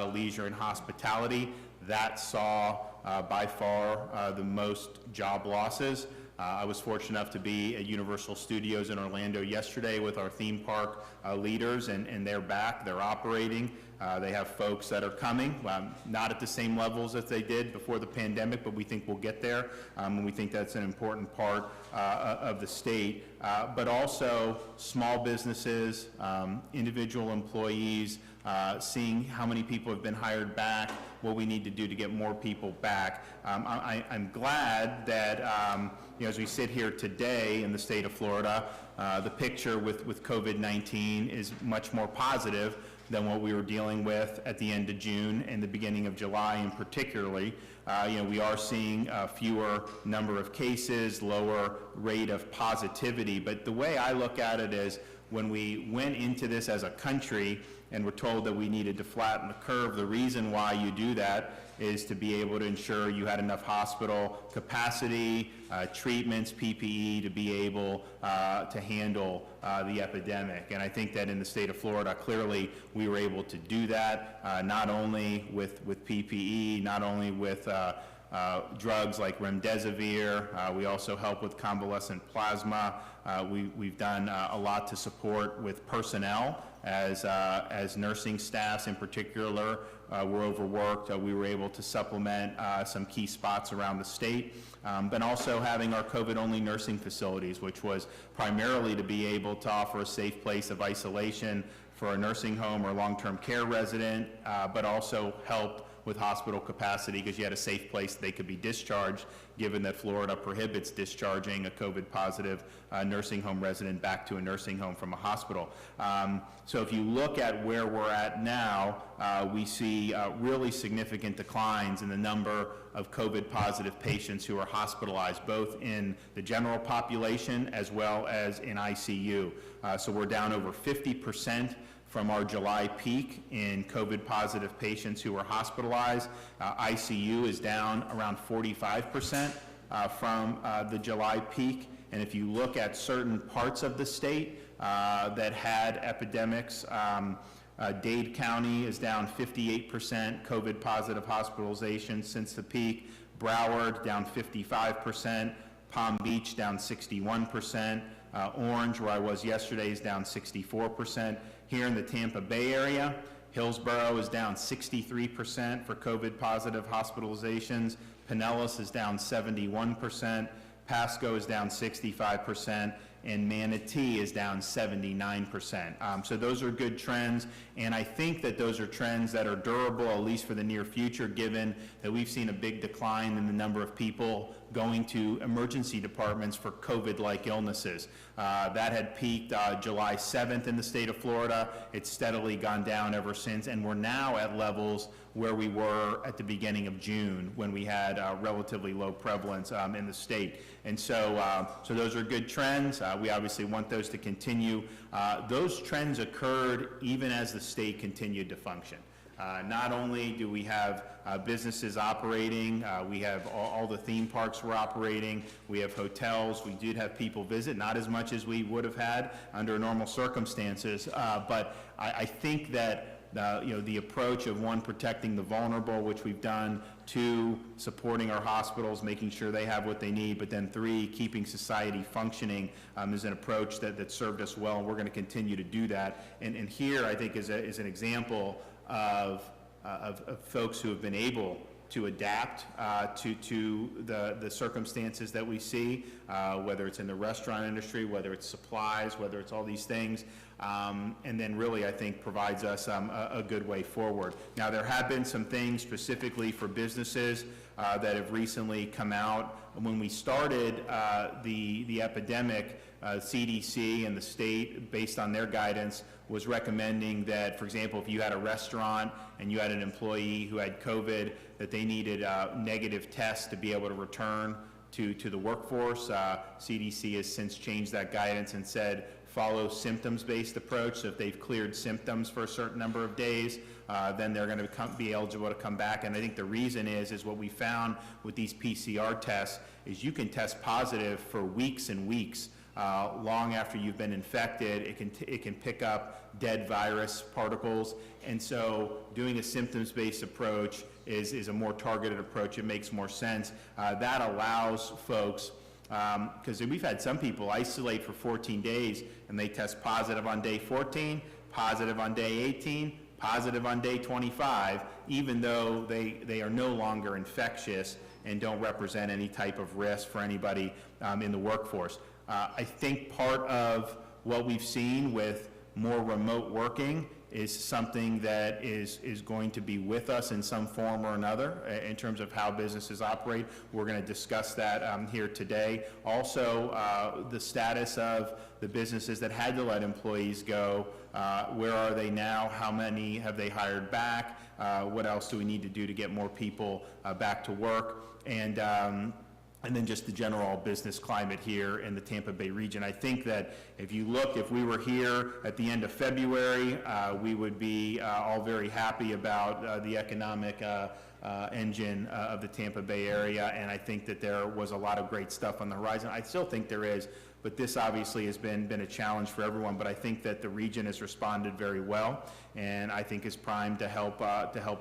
of leisure and hospitality. That saw by far the most job losses. I was fortunate enough to be at Universal Studios in Orlando yesterday with our theme park leaders, and they're back, they're operating. They have folks that are coming, not at the same levels as they did before the pandemic, but we think we'll get there, and we think that's an important part of the state. But also small businesses, individual employees, seeing how many people have been hired back, what we need to do to get more people back. I'm glad that as we sit here today in the state of Florida, the picture with COVID-19 is much more positive than what we were dealing with at the end of June and the beginning of July, and particularly. We are seeing fewer number of cases, lower rate of positivity, but the way I look at it is when we went into this as a country and were told that we needed to flatten the curve, the reason why you do that is to be able to ensure you had enough hospital capacity, treatments, PPE to be able to handle the epidemic. And I think that in the state of Florida, clearly we were able to do that, not only with PPE, not only with drugs like remdesivir. We also help with convalescent plasma. We've done a lot to support with personnel as nursing staffs in particular were overworked. We were able to supplement some key spots around the state, but also having our COVID-only nursing facilities, which was primarily to be able to offer a safe place of isolation for a nursing home or long-term care resident, but also helped with hospital capacity because you had a safe place they could be discharged, given that Florida prohibits discharging a COVID-positive nursing home resident back to a nursing home from a hospital. So if you look at where we're at now, we see really significant declines in the number of COVID-positive patients who are hospitalized, both in the general population as well as in ICU. So we're down over 50% from our July peak in COVID-positive patients who were hospitalized. ICU is down around 45% from the July peak. And if you look at certain parts of the state that had epidemics, Dade County is down 58% COVID-positive hospitalizations since the peak. Broward down 55%. Palm Beach down 61%. Orange, where I was yesterday, is down 64%. Here in the Tampa Bay area, Hillsborough is down 63% for COVID-positive hospitalizations. Pinellas is down 71%. Pasco is down 65%. And Manatee is down 79%. So those are good trends, and I think that those are trends that are durable, at least for the near future, given that we've seen a big decline in the number of people going to emergency departments for COVID-like illnesses. That had peaked July 7th in the state of Florida. It's steadily gone down ever since, and we're now at levels where we were at the beginning of June when we had relatively low prevalence in the state. And so, so those are good trends. We obviously want those to continue. Those trends occurred even as the state continued to function. Not only do we have businesses operating, we have all the theme parks were operating, we have hotels, we did have people visit, not as much as we would have had under normal circumstances, but I think that the approach of, one, protecting the vulnerable, which we've done, two, supporting our hospitals, making sure they have what they need, but then three, keeping society functioning is an approach that served us well, and we're going to continue to do that. And here, I think, is an example of folks who have been able to adapt to the circumstances that we see, whether it's in the restaurant industry, whether it's supplies, whether it's all these things, and then really, I think, provides us a good way forward. Now, there have been some things specifically for businesses that have recently come out. When we started the epidemic, CDC and the state, based on their guidance, was recommending that, for example, if you had a restaurant and you had an employee who had COVID, that they needed negative tests to be able to return to the workforce. CDC has since changed that guidance and said follow symptoms-based approach. So if they've cleared symptoms for a certain number of days, then they're going to be eligible to come back. And I think the reason is what we found with these PCR tests is you can test positive for weeks and weeks long after you've been infected. It can pick up dead virus particles, and so doing a symptoms-based approach is a more targeted approach. It makes more sense. That allows folks, because we've had some people isolate for 14 days and they test positive on day 14, positive on day 18, positive on day 25, even though they are no longer infectious and don't represent any type of risk for anybody in the workforce. I think part of what we've seen with more remote working is something that is going to be with us in some form or another in terms of how businesses operate. We're going to discuss that here today. Also, the status of the businesses that had to let employees go. Where are they now? How many have they hired back? What else do we need to do to get more people back to work? And then just the general business climate here in the Tampa Bay region. I think that if we were here at the end of February, we would be all very happy about the economic engine of the Tampa Bay area, and I think that there was a lot of great stuff on the horizon. I still think there is, but this obviously has been a challenge for everyone, but I think that the region has responded very well, and I think is primed to help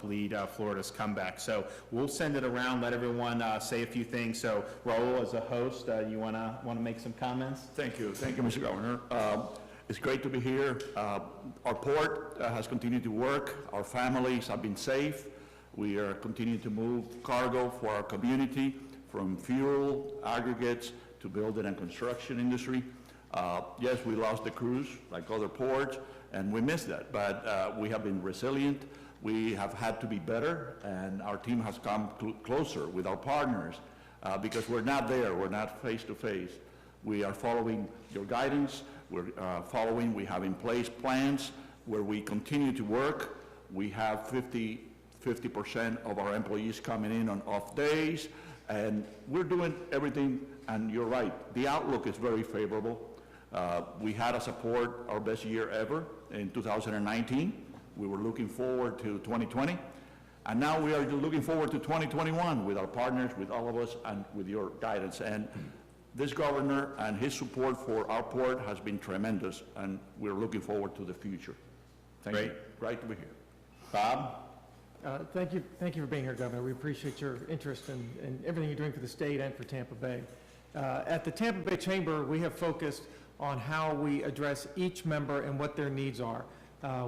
lead Florida's comeback. So we'll send it around, let everyone say a few things. So Raul, as a host, you want to make some comments? Thank you, Mr. Governor. It's great to be here. Our port has continued to work. Our families have been safe. We are continuing to move cargo for our community, from fuel, aggregates, to building and construction industry. Yes, we lost the crews like other ports, and we missed that, but we have been resilient. We have had to be better, and our team has come closer with our partners because we're not there, we're not face to face. We are following your guidance, we have in place plans where we continue to work. We have 50% of our employees coming in on off days, and we're doing everything. And you're right, the outlook is very favorable. We had as a port our best year ever in 2019. We were looking forward to 2020. And now we are looking forward to 2021 with our partners, with all of us, and with your guidance. And this governor and his support for our port has been tremendous, and we're looking forward to the future. Thank you. Great to be here. Bob? Thank you for being here, Governor. We appreciate your interest in everything you're doing for the state and for Tampa Bay. At the Tampa Bay Chamber, we have focused on how we address each member and what their needs are.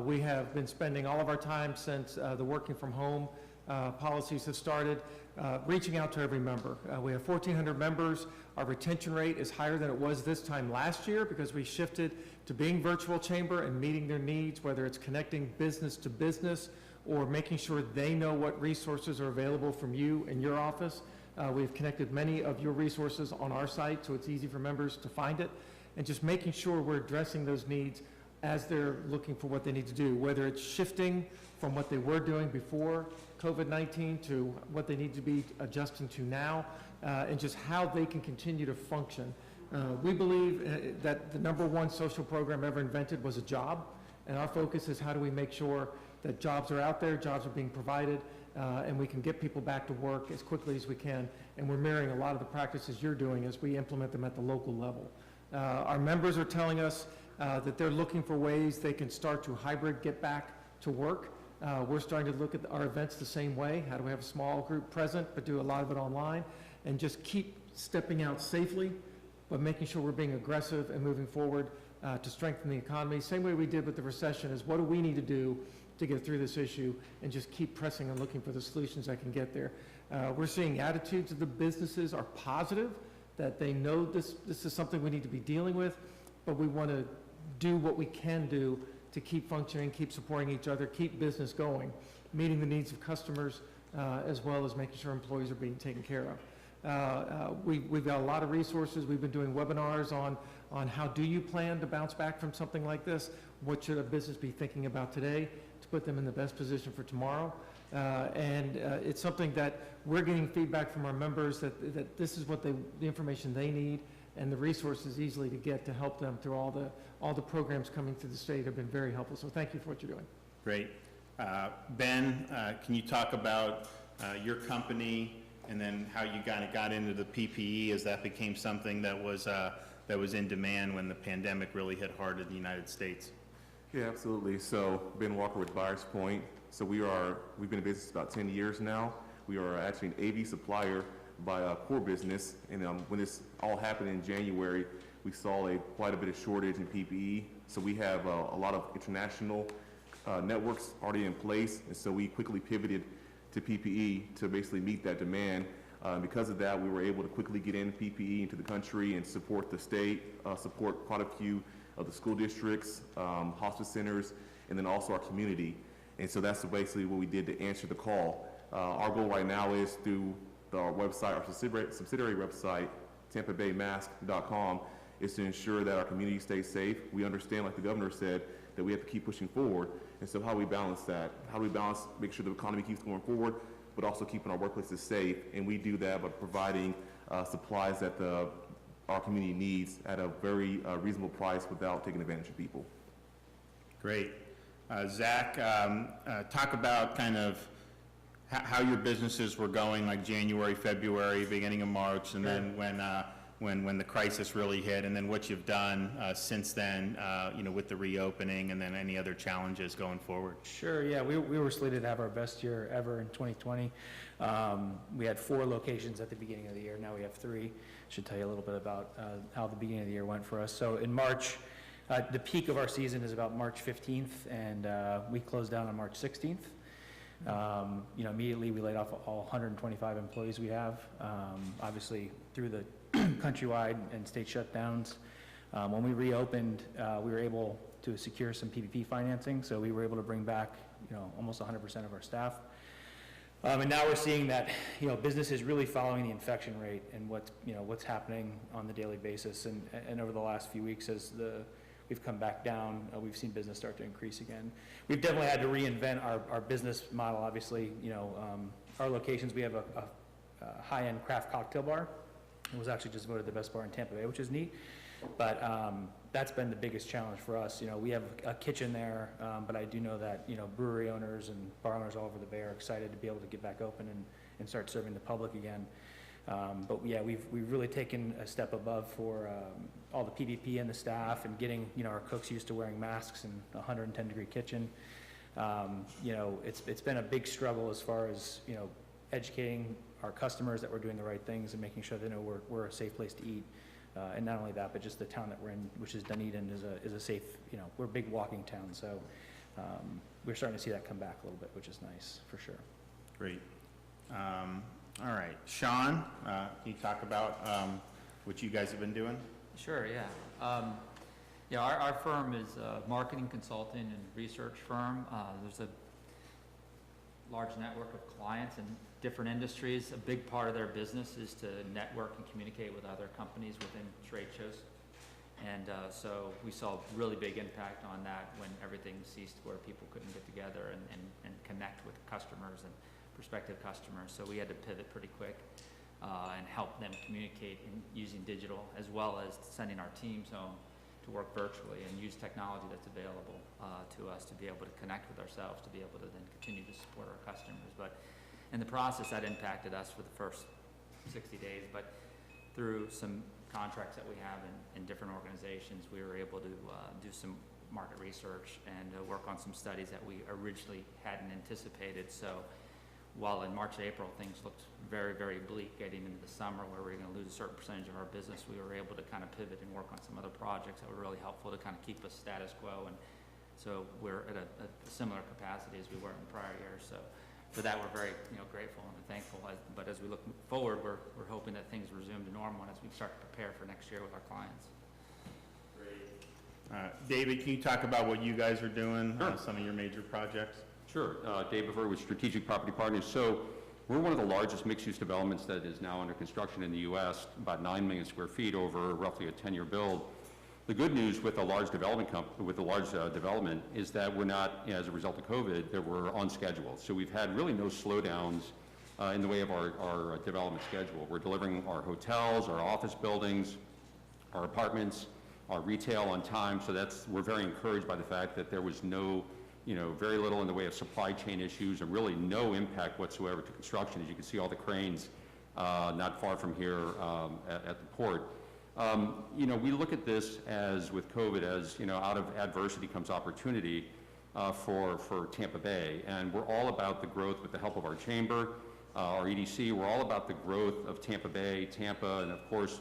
We have been spending all of our time since the working from home policies have started, reaching out to every member. We have 1,400 members. Our retention rate is higher than it was this time last year because we shifted to being virtual chamber and meeting their needs, whether it's connecting business to business or making sure they know what resources are available from you in your office. We've connected many of your resources on our site, so it's easy for members to find it, and just making sure we're addressing those needs as they're looking for what they need to do, whether it's shifting from what they were doing before COVID-19 to what they need to be adjusting to now, and just how they can continue to function. We believe that the #1 social program ever invented was a job, and our focus is how do we make sure that jobs are out there, jobs are being provided, and we can get people back to work as quickly as we can. And we're mirroring a lot of the practices you're doing as we implement them at the local level. Our members are telling us that they're looking for ways they can start to hybrid get back to work. We're starting to look at our events the same way. How do we have a small group present, but do a lot of it online, and just keep stepping out safely, but making sure we're being aggressive and moving forward to strengthen the economy. Same way we did with the recession is what do we need to do to get through this issue, and just keep pressing and looking for the solutions that can get there. We're seeing attitudes of the businesses are positive, that they know this is something we need to be dealing with, but we want to do what we can do to keep functioning, keep supporting each other, keep business going, meeting the needs of customers, as well as making sure employees are being taken care of. We've got a lot of resources. We've been doing webinars on how do you plan to bounce back from something like this? What should a business be thinking about today to put them in the best position for tomorrow? It's something that we're getting feedback from our members that this is what the information they need, and the resources easily to get to help them through all the programs coming through the state have been very helpful. So thank you for what you're doing. Great. Ben, can you talk about your company and then how you kind of got into the PPE as that became something that was that was in demand when the pandemic really hit hard in the United States? Yeah, absolutely. So Ben Walker with Buyers Point. So we've been in business about 10 years now. We are actually an AV supplier by core business. And when this all happened in January, we saw quite a bit of shortage in PPE. So we have a lot of international networks already in place. And so we quickly pivoted to PPE to basically meet that demand. Because of that, we were able to quickly get in PPE into the country and support the state, support quite a few of the school districts, hospice centers, and then also our community. And so that's basically what we did to answer the call. Our goal right now is through our website, our subsidiary website, tampabaymask.com, is to ensure that our community stays safe. We understand, like the governor said, that we have to keep pushing forward. And so how do we balance that? How do we balance, make sure the economy keeps going forward, but also keeping our workplaces safe? And we do that by providing supplies that our community needs at a very reasonable price without taking advantage of people. Great. Zach, talk about kind of how your businesses were going, like January, February, beginning of March, and then when the crisis really hit, and then what you've done since then, with the reopening, and then any other challenges going forward. Sure, yeah, we were slated to have our best year ever in 2020. We had 4 locations at the beginning of the year. Now we have 3. Should tell you a little bit about how the beginning of the year went for us. So in March, the peak of our season is about March 15th, and we closed down on March 16th. Immediately we laid off all 125 employees we have, obviously through the countrywide and state shutdowns. When we reopened, we were able to secure some PPP financing, so we were able to bring back, almost 100% of our staff. And now we're seeing that, business is really following the infection rate and what's happening on the daily basis. And over the last few weeks, as we've come back down, we've seen business start to increase again. We've definitely had to reinvent our business model. Obviously, our locations, we have a high-end craft cocktail bar. It was actually just voted the best bar in Tampa Bay, which is neat. But that's been the biggest challenge for us. We have a kitchen there, but I do know that, brewery owners and bar owners all over the Bay are excited to be able to get back open and start serving the public again. But yeah, we've really taken a step above for all the PPP and the staff, and getting, our cooks used to wearing masks in a 110-degree kitchen. It's been a big struggle as far as, educating our customers that we're doing the right things and making sure they know we're a safe place to eat. And not only that, but just the town that we're in, which is Dunedin, is a safe, we're a big walking town. So we're starting to see that come back a little bit, which is nice for sure. Great. All right, Sean, can you talk about what you guys have been doing? Sure, yeah. Our firm is a marketing consulting and research firm. There's a large network of clients in different industries. A big part of their business is to network and communicate with other companies within trade shows. And so we saw a really big impact on that when everything ceased, where people couldn't get together and connect with customers and prospective customers. So we had to pivot pretty quick and help them communicate using digital, as well as sending our teams home to work virtually and use technology that's available to us to be able to connect with ourselves, to be able to then continue to support our customers. But in the process, that impacted us for the first 60 days. But through some contracts that we have in different organizations, we were able to do some market research and work on some studies that we originally hadn't anticipated. So while in March, April, things looked very, very bleak getting into the summer, where we were going to lose a certain percentage of our business, we were able to kind of pivot and work on some other projects that were really helpful to kind of keep us status quo. And so we're at a similar capacity as we were in prior years. So for that, we're very grateful and thankful. But as we look forward, we're hoping that things resume to normal as we start to prepare for next year with our clients. Great. David, can you talk about what you guys are doing, some of your major projects? Sure. Dave Before with Strategic Property Partners. So we're one of the largest mixed-use developments that is now under construction in the U.S., about 9 million square feet over roughly a 10-year build. The good news with a large development development is that we're not, as a result of COVID, that we're on schedule. So we've had really no slowdowns in the way of our development schedule. We're delivering our hotels, our office buildings, our apartments, our retail on time. So we're very encouraged by the fact that there was very little in the way of supply chain issues, and really no impact whatsoever to construction. As you can see, all the cranes not far from here at the port. You know, we look at this as, with COVID, as, you know, out of adversity comes opportunity for Tampa Bay. And we're all about the growth with the help of our chamber, our EDC. We're all about the growth of Tampa Bay, Tampa, and of course,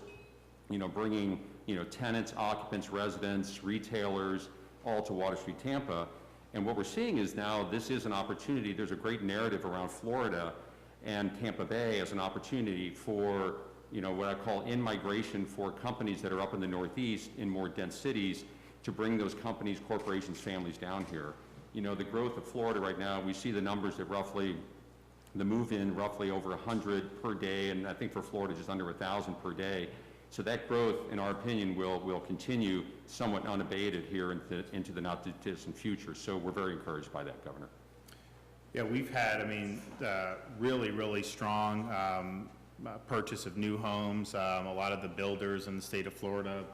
you know, bringing, you know, tenants, occupants, residents, retailers, all to Water Street Tampa. And what we're seeing is now this is an opportunity. There's a great narrative around Florida and Tampa Bay as an opportunity for, you know, what I call in-migration for companies that are up in the Northeast in more dense cities to bring those companies, corporations, families down here. You know, the growth of Florida right now, we see the numbers that roughly, the move-in roughly over 100 per day, and I think for Florida just under 1,000 per day. So that growth, in our opinion, will continue somewhat unabated here into the not-too-distant future. So we're very encouraged by that, Governor. Yeah, we've had, I mean, really, really strong purchase of new homes. A lot of the builders in the state of Florida have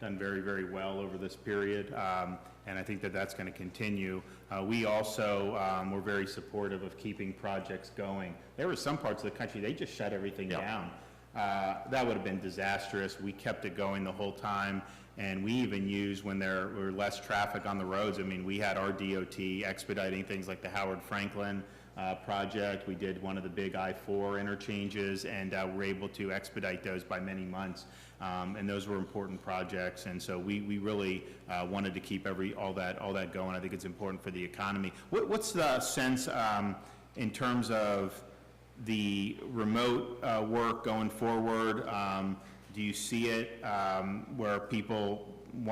done very, very well over this period, and I think that that's going to continue. We also were very supportive of keeping projects going. There were some parts of the country, they just shut everything down. That would have been disastrous. We kept it going the whole time, and we even used, when there were less traffic on the roads, I mean, we had our DOT expediting things like the Howard Franklin project. We did one of the big I-4 interchanges, and we're able to expedite those by many months. And those were important projects, and so we really wanted to keep all that going. I think it's important for the economy. What's the sense in terms of the remote work going forward? Do you see it where people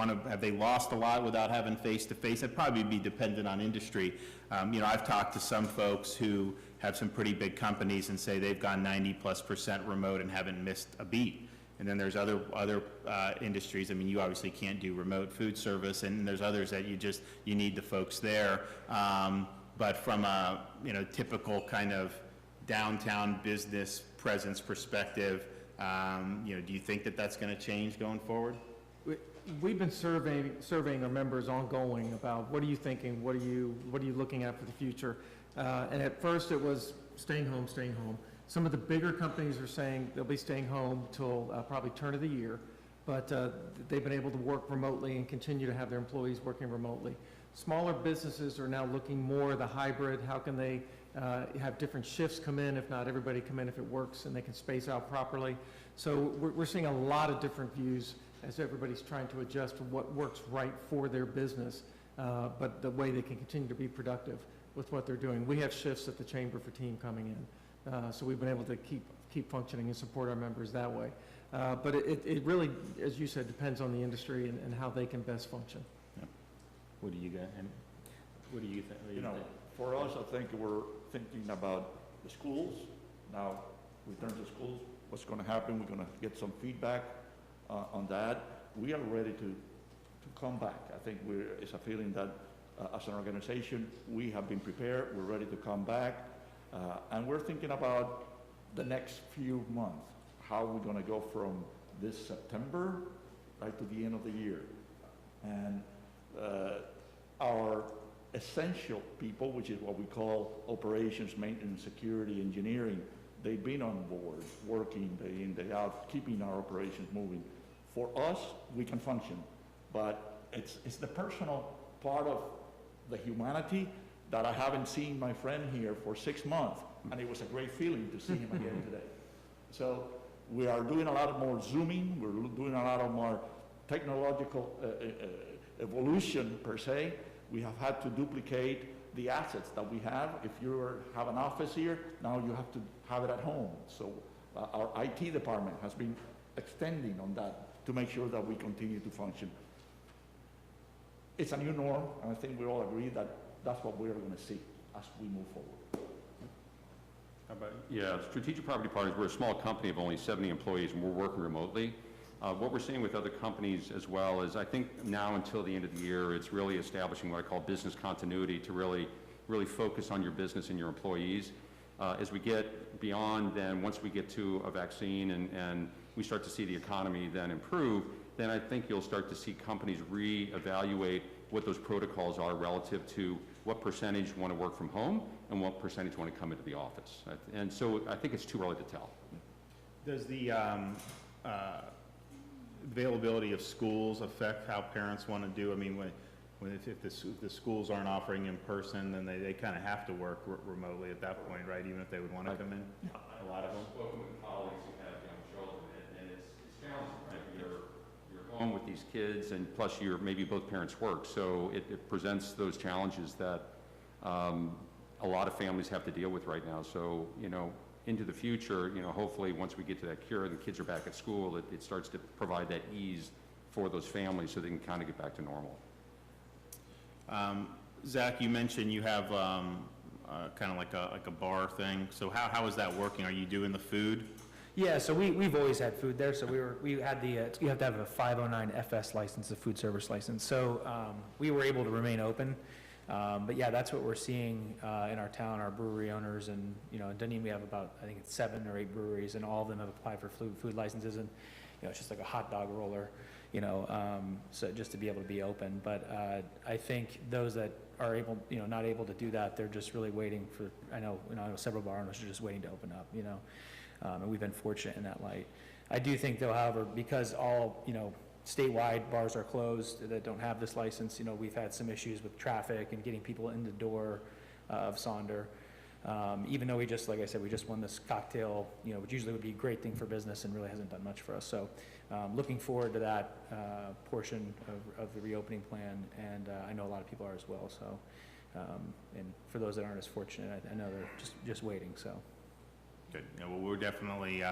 have they lost a lot without having face-to-face? It'd probably be dependent on industry. You know, I've talked to some folks who have some pretty big companies and say they've gone 90+% remote and haven't missed a beat. And then there's other industries. I mean, you obviously can't do remote food service, and there's others that you need the folks there. But from a, you know, typical kind of downtown business presence perspective, you know, do you think that that's going to change going forward? We've been surveying our members ongoing about what are you thinking, what are you looking at for the future, and at first it was staying home. Some of the bigger companies are saying they'll be staying home till probably turn of the year, but they've been able to work remotely and continue to have their employees working remotely. Smaller businesses are now looking more at the hybrid. How can they have different shifts come in, if not everybody come in if it works and they can space out properly. So we're seeing a lot of different views as everybody's trying to adjust to what works right for their business, but the way they can continue to be productive with what they're doing. We have shifts at the chamber for team coming in, so we've been able to keep functioning and support our members that way. But it really, as you said, depends on the industry and how they can best function. Yeah. What do you got? What do you think? You know, for us, I think we're thinking about the schools. Now, return to schools, what's going to happen? We're going to get some feedback on that. We are ready to come back. I think it's a feeling that as an organization, we have been prepared. We're ready to come back. And we're thinking about the next few months, how we're going to go from this September right to the end of the year. And our essential people, which is what we call operations, maintenance, security, engineering, they've been on board, working day in, day out, keeping our operations moving. For us, we can function, but it's the personal part of the humanity that I haven't seen my friend here for 6 months, and it was a great feeling to see him again today. So we are doing a lot more Zooming, we're doing a lot of more technological evolution per se. We have had to duplicate the assets that we have. If you have an office here, now you have to have it at home. So our IT department has been extending on that to make sure that we continue to function. It's a new norm, and I think we all agree that that's what we're going to see as we move forward. How about you? Yeah, Strategic Property Partners, we're a small company of only 70 employees, and we're working remotely. What we're seeing with other companies as well is, I think now until the end of the year, it's really establishing what I call business continuity to really focus on your business and your employees. As we get beyond, then once we get to a vaccine and we start to see the economy then improve, then I think you'll start to see companies reevaluate what those protocols are relative to what percentage want to work from home and what percentage want to come into the office. And so I think it's too early to tell. Does the availability of schools affect how parents want to do? I mean, if the schools aren't offering in person, then they kind of have to work remotely at that point, right? Even if they would want to come in? A lot of them? I've spoken with colleagues who have young children, and it's challenging, right? You're home with these kids, and plus maybe both parents work, so it presents those challenges that a lot of families have to deal with right now. So, into the future, hopefully once we get to that cure and the kids are back at school, it starts to provide that ease for those families so they can kind of get back to normal. Zach, you mentioned you have kind of like a bar thing. So how is that working? Are you doing the food? Yeah, so we've always had food there. So we had you have to have a 509 FS license, a food service license. So we were able to remain open. But yeah, that's what we're seeing in our town, our brewery owners, and in Dunedin we have about, I think it's 7 or 8 breweries, and all of them have applied for food licenses, and it's just like a hot dog roller, so just to be able to be open. But I think those that are able, not able to do that, they're just really waiting for. I know several bar owners are just waiting to open up, and we've been fortunate in that light. I do think though, however, because all statewide bars are closed that don't have this license, we've had some issues with traffic and getting people in the door of Sonder. Even though like I said, we just won this cocktail, which usually would be a great thing for business and really hasn't done much for us. So looking forward to that portion of the reopening plan, and I know a lot of people are as well. So, and for those that aren't as fortunate, I know they're just waiting, so. Good. Well, we're definitely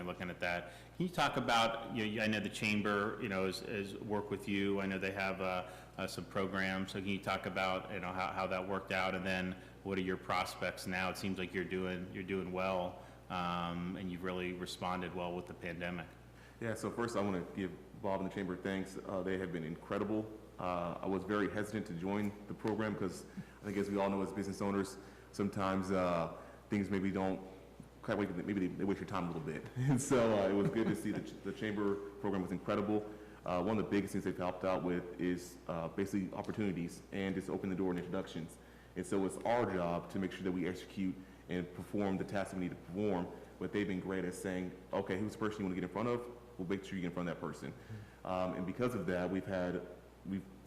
looking at that. Can you talk about, I know the chamber, is work with you. I know they have some programs. So can you talk about, how that worked out, and then what are your prospects now? It seems like you're doing well, and you've really responded well with the pandemic. Yeah, so first I want to give Bob and the Chamber thanks. They have been incredible. I was very hesitant to join the program because I think, as we all know as business owners, sometimes things maybe don't quite wait, maybe they waste your time a little bit. And so it was good to see the Chamber program was incredible. One of the biggest things they've helped out with is basically opportunities and just open the door and introductions. And so it's our job to make sure that we execute and perform the tasks we need to perform. But they've been great at saying, okay, who's the person you want to get in front of? We'll make sure you get in front of that person. And because of that, we've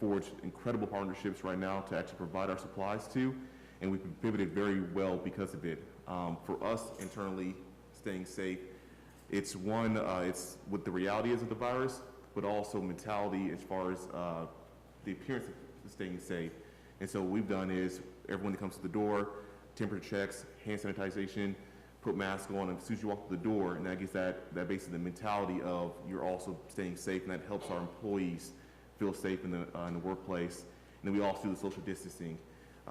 forged incredible partnerships right now to actually provide our supplies to, and we've pivoted very well because of it. For us internally, staying safe, it's what the reality is of the virus, but also mentality as far as the appearance of staying safe. And so what we've done is everyone that comes to the door, temperature checks, hand sanitization, put masks on, and as soon as you walk through the door, and that gets that basically the mentality of you're also staying safe, and that helps our employees feel safe in the workplace. And then we also do the social distancing.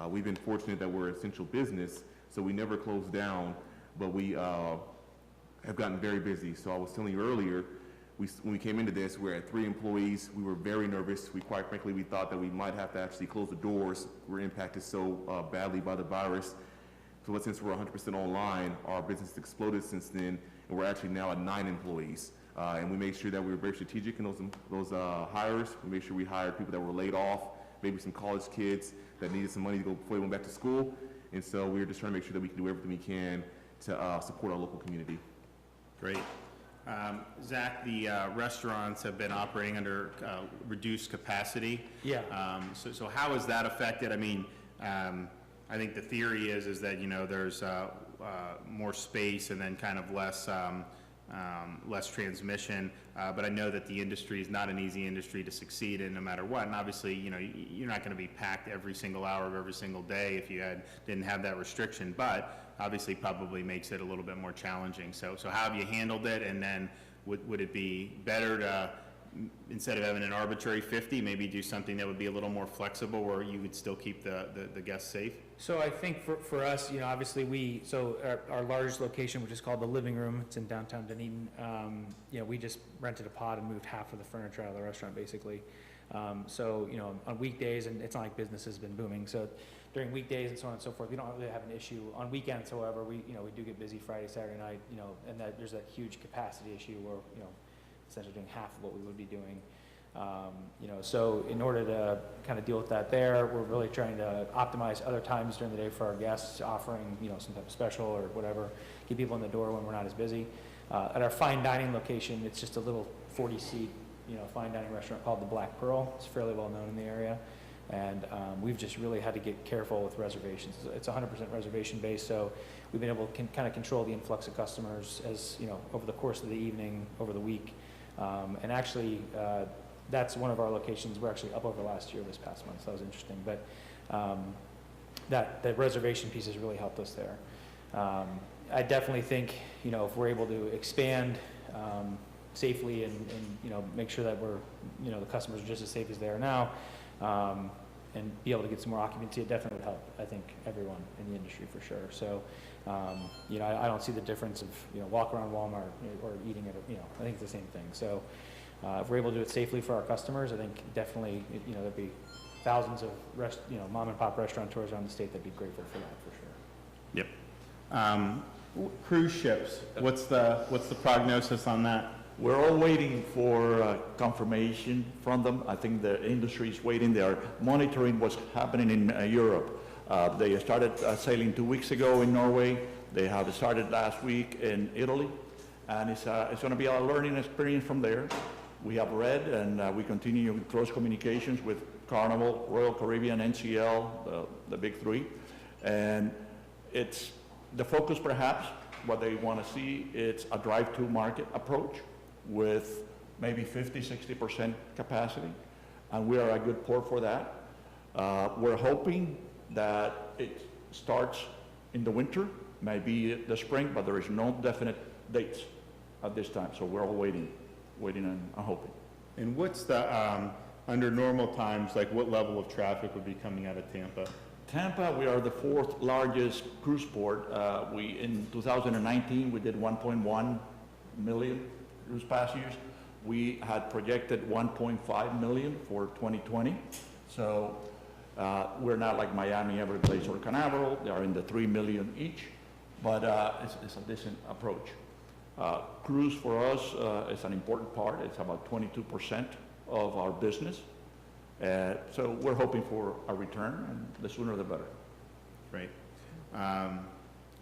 We've been fortunate that we're an essential business, so we never closed down, but we have gotten very busy. So I was telling you earlier, when we came into this, we were at 3 employees. We were very nervous. Quite frankly, we thought that we might have to actually close the doors. We're impacted so badly by the virus. So since we're 100% online, our business exploded since then, and we're actually now at 9 employees. And we made sure that we were very strategic in those hires. We made sure we hired people that were laid off, maybe some college kids that needed some money to go before they went back to school. And so we were just trying to make sure that we can do everything we can to support our local community. Great. Zach, the restaurants have been operating under reduced capacity. Yeah. So how is that affected? I mean, I think the theory is that, there's more space and then kind of less transmission, but I know that the industry is not an easy industry to succeed in no matter what, and obviously, you're not going to be packed every single hour of every single day if you didn't have that restriction, but obviously probably makes it a little bit more challenging. So how have you handled it, and then would it be better to, instead of having an arbitrary 50, maybe do something that would be a little more flexible where you would still keep the guests safe? So I think for us, obviously our largest location, which is called the Living Room, it's in downtown Dunedin, we just rented a pod and moved half of the furniture out of the restaurant, basically. So, on weekdays, and it's not like business has been booming, so during weekdays and so on and so forth, we don't really have an issue. On weekends, however, we do get busy Friday, Saturday night, and there's that huge capacity issue where, essentially doing half of what we would be doing. So in order to kind of deal with that there, we're really trying to optimize other times during the day for our guests, offering, some type of special or whatever, keep people in the door when we're not as busy. At our fine dining location, it's just a little 40-seat fine dining restaurant called the Black Pearl. It's fairly well known in the area. And we've just really had to get careful with reservations. It's 100% reservation based, so we've been able to kind of control the influx of customers as, over the course of the evening, over the week. And actually, that's one of our locations. We're actually up over last year this past month, so that was interesting. But that reservation piece has really helped us there. I definitely think, if we're able to expand safely and make sure that we're, the customers are just as safe as they are now, and be able to get some more occupancy, it definitely would help, I think, everyone in the industry for sure. So, I don't see the difference of, walk around Walmart or eating at, I think it's the same thing. So, if we're able to do it safely for our customers, I think definitely, there'd be thousands of mom and pop restaurateurs around the state that'd be grateful for that for sure. Yep. Cruise ships, what's the prognosis on that? We're all waiting for confirmation from them. I think the industry is waiting. They are monitoring what's happening in Europe. They started sailing 2 weeks ago in Norway. They have started last week in Italy. And it's going to be a learning experience from there. We have read and we continue in close communications with Carnival, Royal Caribbean, NCL, the big three. And it's the focus perhaps, what they want to see, it's a drive-to market approach with maybe 50-60% capacity, and we are a good port for that. We're hoping that it starts in the winter, maybe the spring, but there is no definite dates at this time, so we're all waiting and hoping. And what's the, under normal times, like what level of traffic would be coming out of Tampa? Tampa, we are the 4th largest cruise port. In 2019, we did 1.1 million cruise passengers. We had projected 1.5 million for 2020. So we're not like Miami, Everglades, or Canaveral. They are in the 3 million each, but it's a decent approach. Cruise for us is an important part. It's about 22% of our business. So we're hoping for a return, and the sooner the better. Great.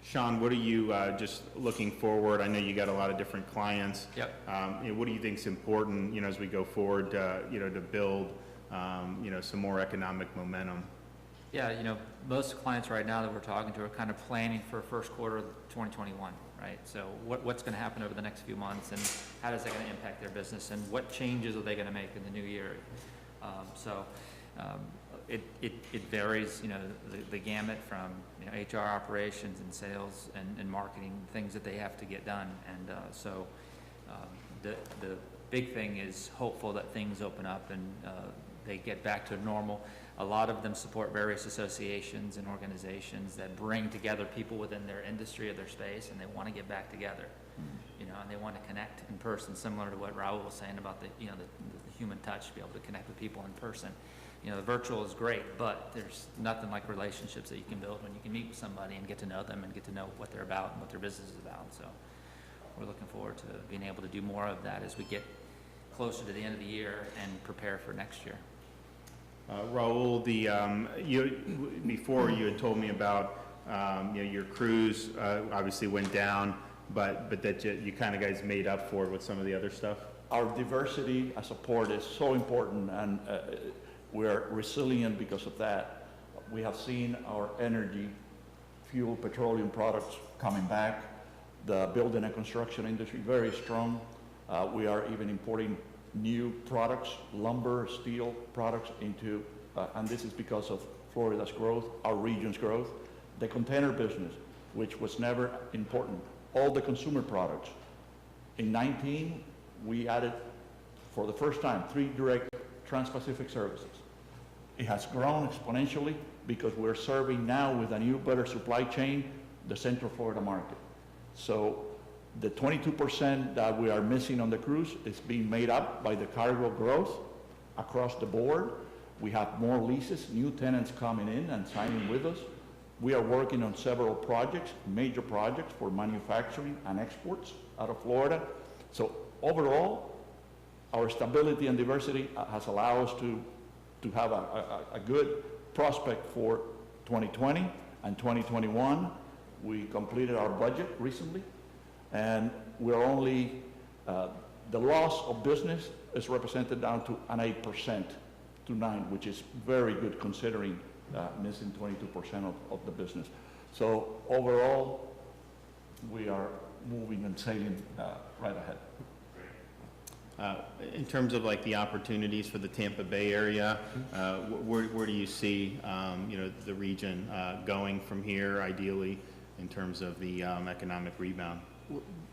Sean, what are you just looking forward? I know you got a lot of different clients. Yep. What do you think is important, as we go forward, to build, some more economic momentum? Yeah, most clients right now that we're talking to are kind of planning for first quarter of 2021, right? So what's going to happen over the next few months, and how is that going to impact their business, and what changes are they going to make in the new year? It varies, the gamut from HR operations and sales and marketing, things that they have to get done. And the big thing is hopeful that things open up and they get back to normal. A lot of them support various associations and organizations that bring together people within their industry or their space, and they want to get back together. And they want to connect in person, similar to what Raul was saying about the human touch, to be able to connect with people in person. The virtual is great, but there's nothing like relationships that you can build when you can meet with somebody and get to know them and get to know what they're about and what their business is about. So we're looking forward to being able to do more of that as we get closer to the end of the year and prepare for next year. Raul, before you had told me about your cruise obviously went down, but that you kind of guys made up for it with some of the other stuff. Our diversity as a port is so important, and we're resilient because of that. We have seen our energy, fuel, petroleum products coming back. The building and construction industry very strong. We are even importing new products, lumber, steel products into, and this is because of Florida's growth, our region's growth. The container business, which was never important, all the consumer products. In 19, we added, for the first time, 3 direct Trans-Pacific services. It has grown exponentially because we're serving now with a new, better supply chain, the Central Florida market. So the 22% that we are missing on the cruise is being made up by the cargo growth across the board. We have more leases, new tenants coming in and signing with us. We are working on several projects, major projects for manufacturing and exports out of Florida. So overall, our stability and diversity has allowed us to have a good prospect for 2020 and 2021. We completed our budget recently, and we're only The loss of business is represented down to an 8% to 9%, which is very good considering missing 22% of the business. So overall, we are moving and sailing right ahead. In terms of like the opportunities for the Tampa Bay area, where do you see, the region going from here, ideally, in terms of the economic rebound?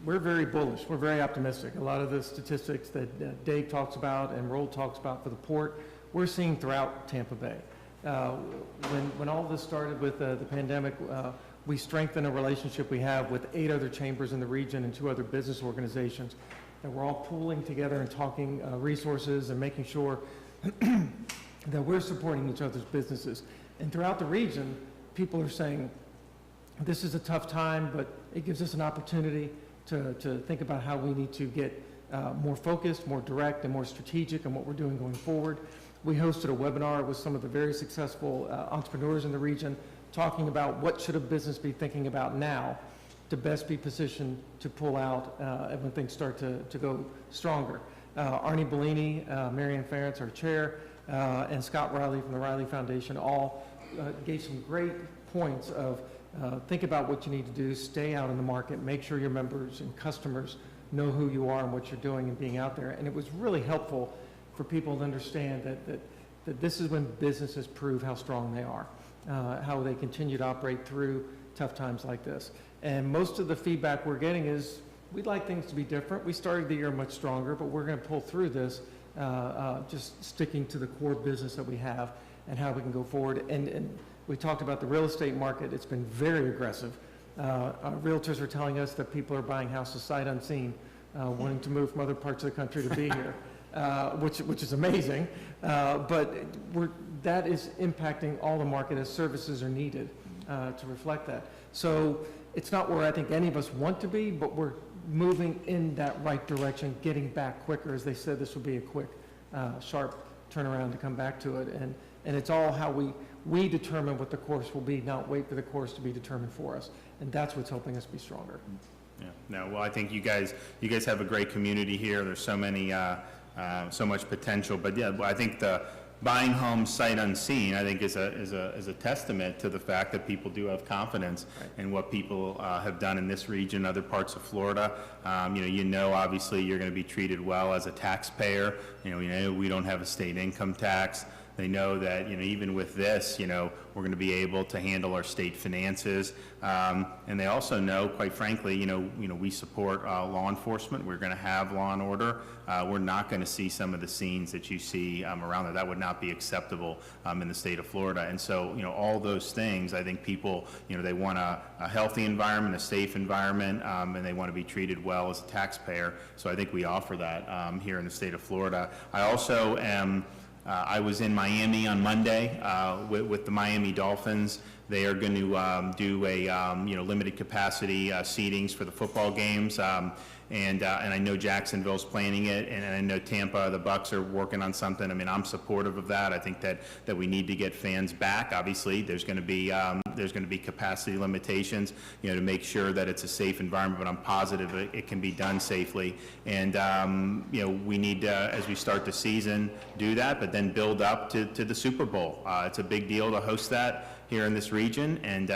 We're very bullish. We're very optimistic. A lot of the statistics that Dave talks about and Roll talks about for the port, we're seeing throughout Tampa Bay. When all this started with the pandemic, we strengthened a relationship we have with 8 other chambers in the region and 2 other business organizations. And we're all pooling together and talking resources and making sure that we're supporting each other's businesses. And throughout the region, people are saying, this is a tough time, but it gives us an opportunity to think about how we need to get more focused, more direct, and more strategic in what we're doing going forward. We hosted a webinar with some of the very successful entrepreneurs in the region talking about what should a business be thinking about now to best be positioned to pull out when things start to go stronger. Arnie Bellini, Marianne Ferentz, our chair, and Scott Riley from the Riley Foundation all gave some great points of think about what you need to do, stay out in the market, make sure your members and customers know who you are and what you're doing and being out there. And it was really helpful for people to understand that this is when businesses prove how strong they are, how they continue to operate through tough times like this. And most of the feedback we're getting is, we'd like things to be different. We started the year much stronger, but we're going to pull through this, just sticking to the core business that we have and how we can go forward. And we talked about the real estate market. It's been very aggressive. Our realtors are telling us that people are buying houses sight unseen, wanting to move from other parts of the country to be here, which is amazing. But that is impacting all the market as services are needed to reflect that. So it's not where I think any of us want to be, but we're moving in that right direction, getting back quicker. As they said, this will be a quick, sharp turnaround to come back to it. And it's all how we determine what the course will be, not wait for the course to be determined for us. And that's what's helping us be stronger. Yeah. No, well, I think you guys have a great community here. There's so many, so much potential. But yeah, I think the buying homes sight unseen, I think is a testament to the fact that people do have confidence in what people have done in this region, other parts of Florida. Obviously you're going to be treated well as a taxpayer. We don't have a state income tax. They know that, even with this, we're going to be able to handle our state finances. And they also know, quite frankly, we support law enforcement. We're going to have law and order. We're not going to see some of the scenes that you see around there. That would not be acceptable in the state of Florida. And so, all those things, I think people, they want a healthy environment, a safe environment, and they want to be treated well as a taxpayer. So I think we offer that here in the state of Florida. I also am... I was in Miami on Monday with the Miami Dolphins. They are going to do a limited capacity seatings for the football games, and I know Jacksonville's planning it, and I know Tampa, the Bucs are working on something. I mean, I'm supportive of that. I think that we need to get fans back. Obviously, there's going to be capacity limitations, to make sure that it's a safe environment. But I'm positive it can be done safely. And we need to, as we start the season, do that, but then build up to the Super Bowl. It's a big deal to host that here in this region, and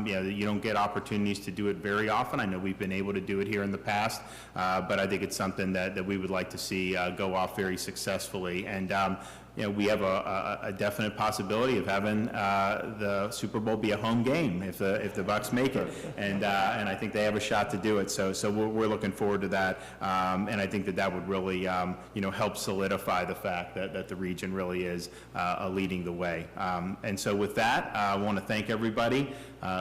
you don't get opportunities to do it very often. I know we've been able to do it here in the past, but I think it's something that we would like to see go off very successfully. And we have a definite possibility of having the Super Bowl be a home game if the Bucs make it, and I think they have a shot to do it. So we're looking forward to that, and I think that would really help solidify the fact that the region really is leading the way. And so with that, I want to thank everybody.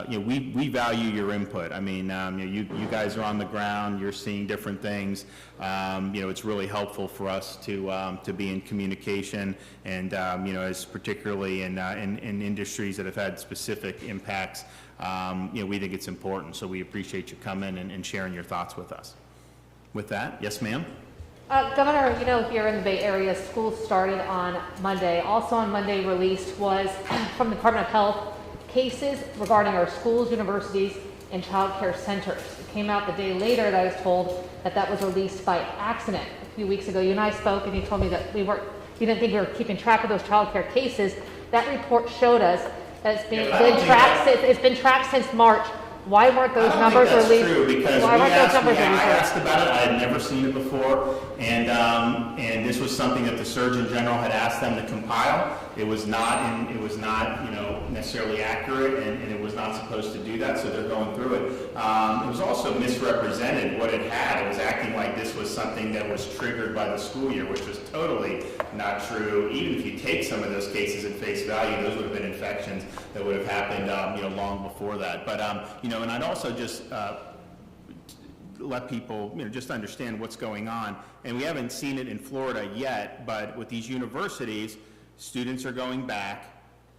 We value your input. I mean, you guys are on the ground. You're seeing different things. It's really helpful for us to be in communication, and as particularly in industries that have had specific impacts, we think it's important. So we appreciate you coming and sharing your thoughts with us. With that, yes, ma'am. Governor, here in the Bay Area, schools started on Monday. Also on Monday released was from the Department of Health cases regarding our schools, universities, in child care centers. It came out the day later that I was told that that was released by accident. A few weeks ago, you and I spoke, and you told me that you didn't think we were keeping track of those child care cases. That report showed us that it's been tracked since March. Why weren't those numbers released? That's true, because Why weren't those numbers I released? asked about it. I had never seen it before, and this was something that the Surgeon General had asked them to compile. It was not, necessarily accurate, and it was not supposed to do that, so they're going through it. It was also misrepresented what it had. It was acting like this was something that was triggered by the school year, which was totally not true. Even if you take some of those cases at face value, those would have been infections that would have happened, long before that. But, and I'd also just let people, just understand what's going on. And we haven't seen it in Florida yet, but with these universities, students are going back,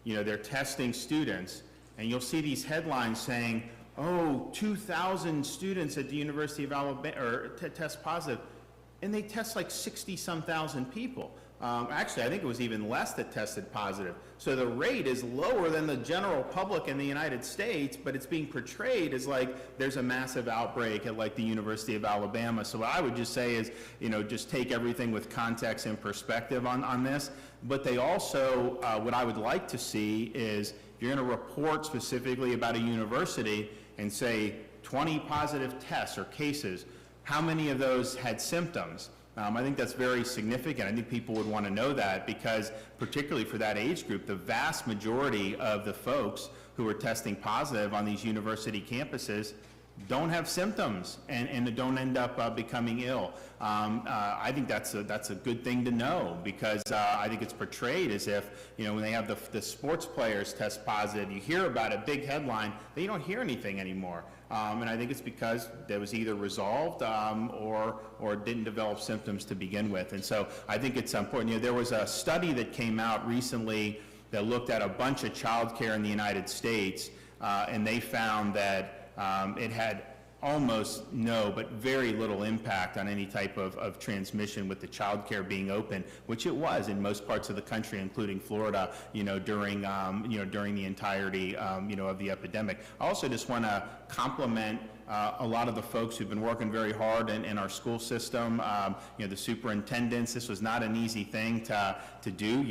they're testing students, and you'll see these headlines saying, 2,000 students at the University of Alabama test positive, and they test like 60-some thousand people. Actually, I think it was even less that tested positive. So the rate is lower than the general public in the United States, but it's being portrayed as like there's a massive outbreak at like the University of Alabama. So what I would just say is, just take everything with context and perspective on this. But they also, what I would like to see is, if you're going to report specifically about a university and say 20 positive tests or cases, how many of those had symptoms? I think that's very significant. I think people would want to know that, because particularly for that age group, the vast majority of the folks who are testing positive on these university campuses don't have symptoms and don't end up becoming ill. I think that's a good thing to know, because I think it's portrayed as if, when they have the sports players test positive, you hear about a big headline, then you don't hear anything anymore. And I think it's because that was either resolved or didn't develop symptoms to begin with. And so I think it's important. There was a study that came out recently that looked at a bunch of child care in the United States, and they found that it had almost no, but very little impact on any type of transmission with the child care being open, which it was in most parts of the country, including Florida, during the entirety, of the epidemic. I also just want to compliment a lot of the folks who've been working very hard in our school system, the superintendents. This was not an easy thing to do.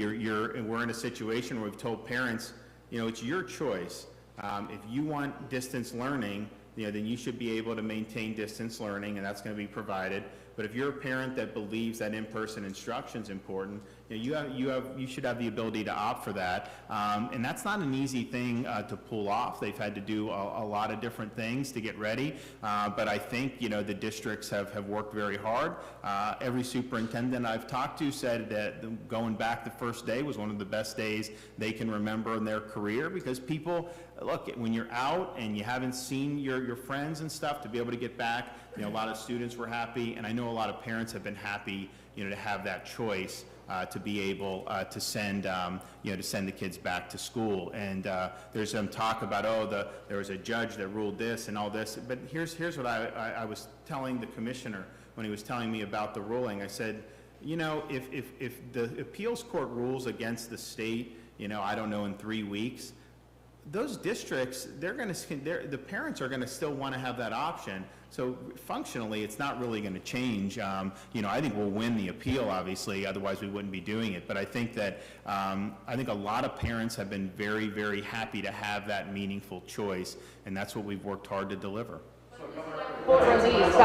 We're in a situation where we've told parents, it's your choice. If you want distance learning, then you should be able to maintain distance learning, and that's going to be provided. But if you're a parent that believes that in-person instruction is important, you should have the ability to opt for that. And that's not an easy thing to pull off. They've had to do a lot of different things to get ready. But I think, the districts have worked very hard. Every superintendent I've talked to said that going back the first day was one of the best days they can remember in their career, because people, look, when you're out and you haven't seen your friends and stuff, to be able to get back, a lot of students were happy, and I know a lot of parents have been happy, to have that choice to be able to send the kids back to school. And there's some talk about, there was a judge that ruled this and all this, but here's what I was telling the commissioner when he was telling me about the ruling. I said, if the appeals court rules against the state, I don't know, in 3 weeks, those districts, the parents are going to still want to have that option. So functionally, it's not really going to change. I think we'll win the appeal, obviously, otherwise we wouldn't be doing it. But I think that, I think a lot of parents have been very, very happy to have that meaningful choice, and that's what we've worked hard to deliver. Jeff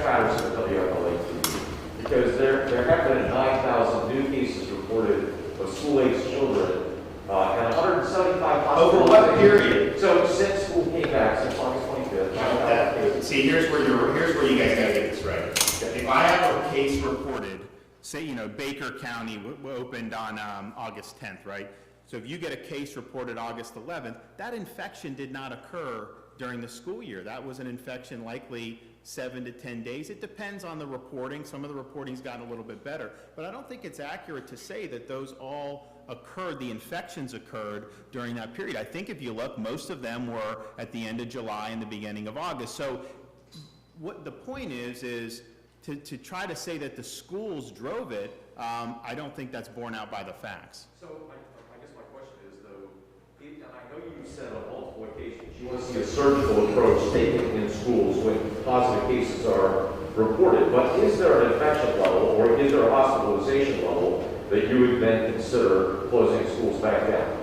Patterson, WFLA-TV, because there have been 9,000 new cases reported of school-age children, and 175 hospitals. Over what period? So since school came back, since August 25th. See, here's where you guys gotta get this right. If I have a case reported, say, Baker County opened on August 10th, right? So if you get a case reported August 11th, that infection did not occur during the school year. That was an infection likely 7 to 10 days. It depends on the reporting. Some of the reporting's gotten a little bit better, but I don't think it's accurate to say that those all occurred, the infections occurred during that period. I think if you look, most of them were at the end of July and the beginning of August. So what the point is to try to say that the schools drove it, I don't think that's borne out by the facts. So I guess my question is, though, and I know you said on multiple occasions You want to see a surgical approach taken in schools when positive cases are reported. But is there an infection level or is there a hospitalization level that you would then consider closing schools back down?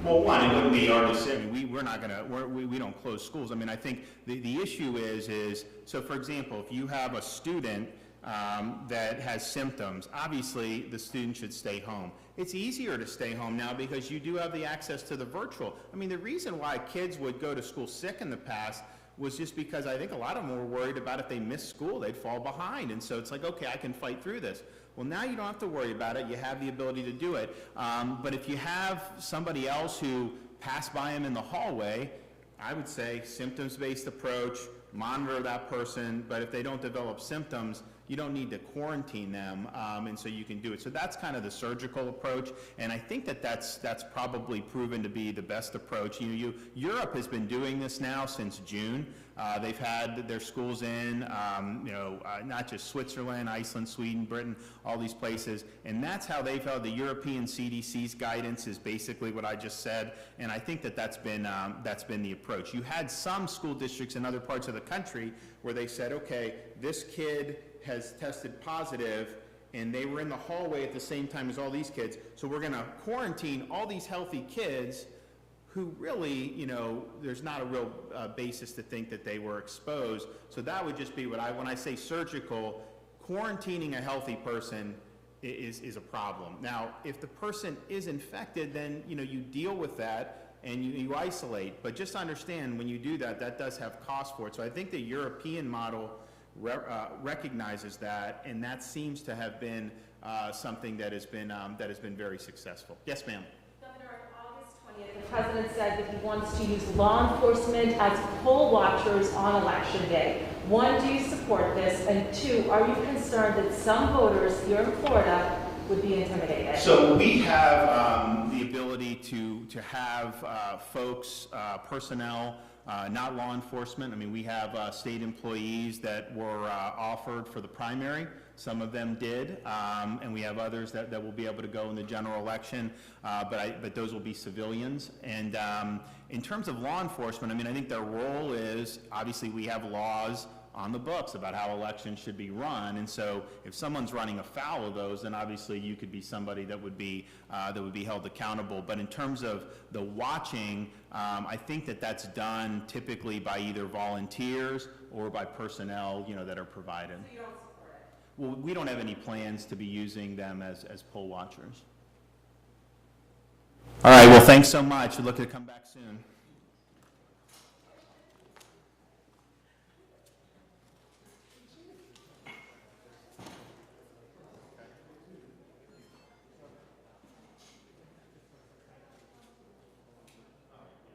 Well, one, it wouldn't be our decision. We're not gonna, we don't close schools. I mean, I think the issue is, so for example, if you have a student that has symptoms, obviously the student should stay home. It's easier to stay home now because you do have the access to the virtual. I mean, the reason why kids would go to school sick in the past was just because I think a lot of them were worried about if they missed school, they'd fall behind. And so it's like, okay, I can fight through this. Well, now you don't have to worry about it. You have the ability to do it. But if you have somebody else who passed by him in the hallway, I would say symptoms-based approach, monitor that person, but if they don't develop symptoms, you don't need to quarantine them, and so you can do it. So that's kind of the surgical approach, and I think that's probably proven to be the best approach. Europe has been doing this now since June. They've had their schools in, not just Switzerland, Iceland, Sweden, Britain, all these places, and that's how they've held. The European CDC's guidance is basically what I just said, and I think that's been the approach. You had some school districts in other parts of the country where they said, okay, this kid has tested positive, and they were in the hallway at the same time as all these kids, so we're going to quarantine all these healthy kids who really, there's not a real basis to think that they were exposed. So that would just be when I say surgical, quarantining a healthy person is a problem. Now, if the person is infected, then, you deal with that and you isolate. But just understand, when you do that, that does have cost for it. So I think the European model recognizes that, and that seems to have been something that has been very successful. Yes, ma'am. Governor, on August 20th, the president said that he wants to use law enforcement as poll watchers on Election Day. One, do you support this? And two, are you concerned that some voters here in Florida would be intimidated? So we have the ability to have folks, personnel, not law enforcement. I mean, we have state employees that were offered for the primary. Some of them did, and we have others that will be able to go in the general election, but those will be civilians. And in terms of law enforcement, I mean, I think their role is, obviously we have laws on the books about how elections should be run, and so if someone's running afoul of those, then obviously you could be somebody that would be held accountable. But in terms of the watching, I think that's done typically by either volunteers or by personnel, that are provided. So you don't support it? Well, we don't have any plans to be using them as poll watchers. All right, well, thanks so much. We'd look to come back soon.